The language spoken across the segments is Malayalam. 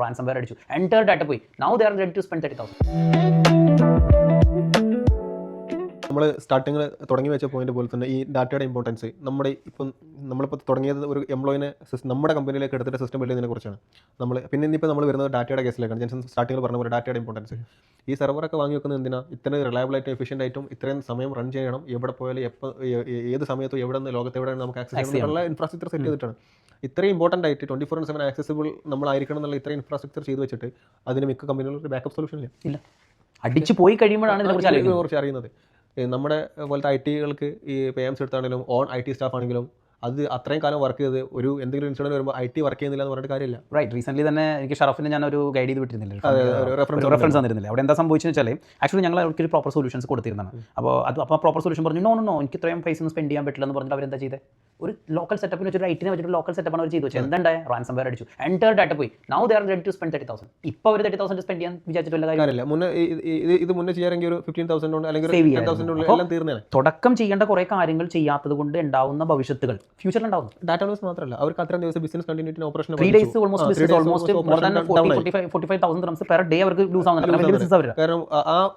ransomware അടിച്ചു, entire data പോയി. Now they are ready to spend 30,000. നമ്മൾ സ്റ്റാർട്ടിങ്ങിൽ തുടങ്ങി വെച്ച പോയിന്റ് പോലെ തന്നെ ഈ ഡാറ്റയുടെ ഇമ്പോർട്ടൻസ് നമ്മളിപ്പോൾ തുടങ്ങിയത് ഒരു എംപ്ലോയിനെ നമ്മുടെ കമ്പനിയിലേക്ക് എടുത്തിട്ട് സിസ്റ്റം ബിൽഡ് ചെയ്യുന്നതിനെ കുറിച്ചാണ്. ഇന്നിപ്പോൾ നമ്മൾ വരുന്നത് ഡാറ്റയുടെ കേസിലേക്കാണ്. ജെൻസൺ സ്റ്റാർട്ടിങ്ങിൽ പറഞ്ഞ പോലെ ഡാറ്റയുടെ ഇമ്പോർട്ടൻസ്. ഈ സെർവറൊക്കെ വാങ്ങി വെക്കുന്നത് എന്തിനാ? ഇത്രയും റിലയബിളായിട്ടും എഫിഷ്യൻ്റ് ആയിട്ടും ഇത്രയും സമയം റൺ ചെയ്യണം, എവിടെ പോയാലും ഏത് സമയത്തും എവിടെ നിന്ന് ലോകത്ത് എവിടെ നമുക്ക് ആക്സസ് ചെയ്യാനുള്ള ഇൻഫ്രാസ്ട്രക്ചർ സെറ്റ് ചെയ്തിട്ടാണ്. ഇത്രയും ഇമ്പോർട്ടൻ്റ് ആയിട്ട് 24/7 ആക്സസിബിൾ നമ്മളായിരിക്കണം എന്നുള്ള ഇത്രയും ഇൻഫ്രാസ്ട്രക്ചർ ചെയ്ത് വെച്ചിട്ട് അതിന് മിക്ക കമ്പനികളും ഒരു ബാക്കപ്പ് സൊല്യൂഷൻ ഇല്ല. അടിച്ചു പോയി കഴിയുമ്പോഴാണ് ഇതിനെക്കുറിച്ച് അറിയുന്നത്. നമ്മുടെ പോലത്തെ IT-കൾക്ക് ഈ പേയ്മെൻറ്റ്സ് എടുത്താണെങ്കിലും ഓൺ IT സ്റ്റാഫ് ആണെങ്കിലും അത് അത്രയും കാലം വർക്ക് ചെയ്ത് ഒരു എന്തെങ്കിലും ഇൻസിഡൻറ്റ് വരുമ്പോൾ IT വർക്ക് ചെയ്യുന്നില്ല എന്ന് പറഞ്ഞിട്ട് കാര്യമില്ല. റൈറ്റ്. റീസെൻ്റ്ലി തന്നെ എനിക്ക് ഷറഫിന് ഞാനൊരു ഗൈഡ് ചെയ്ത് വിട്ടിരുന്നില്ല, റെഫറൻസ് തന്നിരുന്നില്ല. അവിടെ എന്താ സംഭവിച്ചെന്ന് വെച്ചാൽ ആക്ച്വലി ഞങ്ങൾ അവർക്കൊരു പ്രോപ്പർ സൊല്യൂഷൻസ് കൊടുത്തിരുന്നതാണ്. അപ്പോൾ പ്രോപ്പർ സൊല്യൂഷൻ പറഞ്ഞു നോ എനിക്ക് ഇത്രയും പൈസ ഒന്നും സ്പെൻഡ് ചെയ്യാൻ പറ്റില്ല എന്ന് പറഞ്ഞിട്ട് അവരെന്താ ചെയ്തത്? ഒരു ലോക്കൽ സെറ്റപ്പിന് വെച്ചിട്ട് IT-നെ വെച്ചിട്ട് ലോക്കൽ സെറ്റപ്പാണ് അവർ ചെയ്തു വെച്ചത്. എന്താ ransomware അടിച്ചു, entire data പോയി. Now they are ready to spend 30,000. ഇപ്പോൾ അവർ 30,000 സ്പെൻഡ് ചെയ്യാൻ വിചാരിച്ചിട്ടുള്ള കാര്യമില്ല. മുന്നേ ചെയ്യാമെങ്കിൽ ഒരു 15,000 അല്ലെങ്കിൽ 10,000 എല്ലാം തീർന്നേനെ. തുടക്കം ചെയ്യേണ്ട കുറേ കാര്യങ്ങൾ ചെയ്യാത്തത് കൊണ്ട് ഉണ്ടാവുന്ന ഭവിഷ്യത്തുകൾ ഫ്യൂച്ചറിൽ ഉണ്ടാവും. ഡാറ്റ ലോസ് മാത്രമല്ല, അവർക്ക് അത്രയും ദിവസം business continuity operation 3 days almost more than 45,000 dirhams per day അവർക്ക് ലൂസ് ആവുന്നുണ്ട്. കാരണം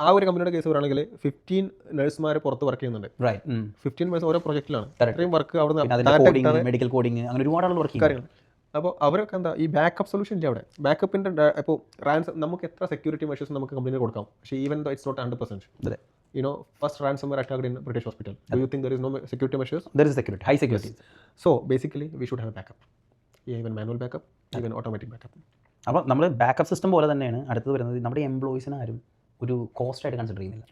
ആ ഒരു കമ്പനിയുടെ കേസ് പറയുകയാണെങ്കിൽ 15 നഴ്സുമാർ പുറത്ത് വർക്ക് ചെയ്യുന്നുണ്ട്. 15 നഴ്സ് ഓരോ പ്രൊജക്റ്റിലാണ്. അത്രയും വർക്ക് അവിടെ മെഡിക്കൽ കോഡിങ് അങ്ങനെ ഒരുപാട് ആളുകൾ വർക്ക് കാര്യങ്ങൾ. അപ്പോൾ അവരൊക്കെ എന്താ ഈ ബാക്കപ്പ് സൊല്യൂഷൻ ഇല്ല അവിടെ. ബാക്കപ്പിൻ്റെ ഇപ്പോൾ നമുക്ക് എത്ര സെക്യൂരിറ്റി മെഷേഴ്സ് നമുക്ക് കമ്പനിയിൽ കൊടുക്കാം, പക്ഷേ even though it's not 100%. First ransomware attacked in British hospital. Do you think there is no security measures? There is security, high security. Yes. So basically we should have a backup. Even manual backup, even automatic backup. അപ്പോൾ നമ്മൾ ബാക്കപ്പ് സിസ്റ്റം പോലെ തന്നെയാണ് അടുത്തത് വരുന്നത്. നമ്മുടെ എംപ്ലോയീസിനെ ആരും ഒരു കോസ്റ്റ് ആയിട്ട് കൺസിഡർ ചെയ്യുന്നില്ല.